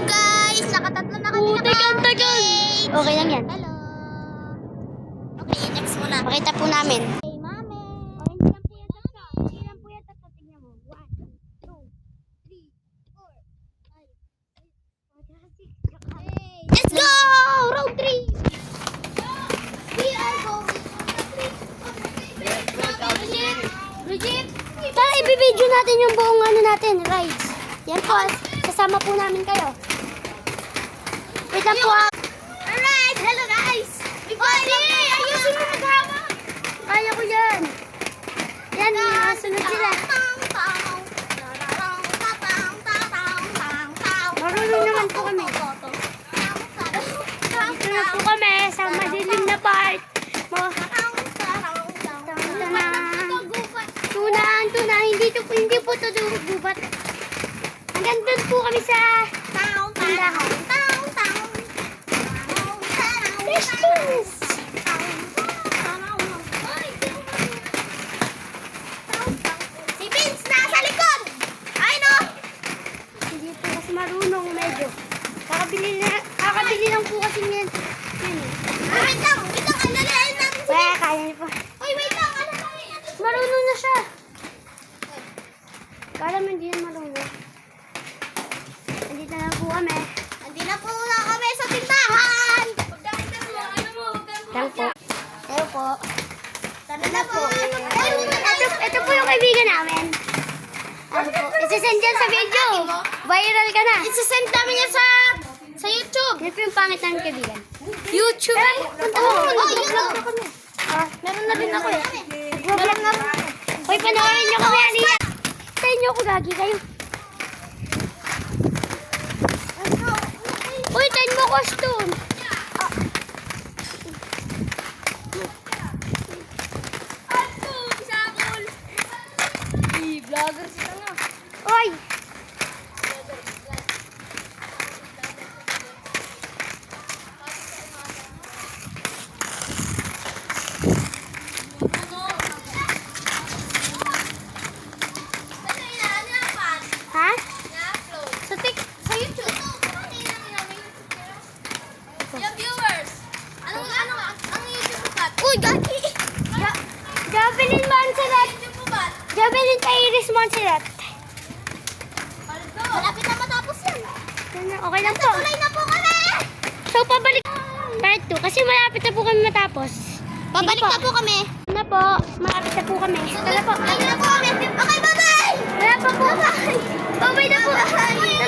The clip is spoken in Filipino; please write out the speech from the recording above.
guys! Nakatatlo na kami Tagal. Okay lang yan. Hello. Okay, next muna. Pakita po namin. Hey, mami. O, hindi lang po yan tatlo. Hindi lang po yan tatlo. Tingnan mo. 1, 2, 3, 4, 5, 6, 7, 8. Let's go! Round 3. We are going on Brigitte. Tara, ibibidyo natin yung buong ano natin, rides. Yan po, kasama po namin kayo. Wait lang po ah. Alright, hello guys. Ayusin mo maghama. Kaya ko yan. Yan, sunod sila. Marunong naman po kami. Dito na po kami sa madilim na part. Hindi po ito gubat. Hanggang doon po kami sa tindahan. Distance! Si Vince nasa likod! Ay no! Hindi po kasi marunong medyo. Kakabili lang po kasi yan. Wait lang, alalain natin si Kaya kaya niyo po. Uy, wait lang, alalain. Marunong na siya. Kala mo hindi yan marunong. Andito na po kami. Hindi na po na kami sa tindahan! Lang po. Hello po. Tara na po. Ito po yung kaibigan namin. Ano po? Isasend yan sa video. Viral ka na. Isasend namin yan sa YouTube. Yan po yung pangit ng kaibigan. YouTube? Nag-vlog na kami. Meron na din ako eh. Nag-vlog na kami. Hoy, panoorin niyo kami, Aliyah. Tayo niyo ako, gagi kayo. Uy, tayo mo costume. Vlogger sila nga. Uy! Ha? Sa YouTube. Yung viewers. Ang YouTube upat? Uy, gagi! Javelin Montserrat. YouTube upat? Javelin Iris Montserrat. Malapit na matapos yan. Okay lang po. Tuloy na po kami! So, pabalik part 2 kasi malapit na po kami matapos. Pabalik Sige na po kami. Na po, malapit na po kami. Tara po. Ayun na po kami. Okay, bye-bye! Wala pa po. Bye-bye! Bye-bye na po. Bye-bye!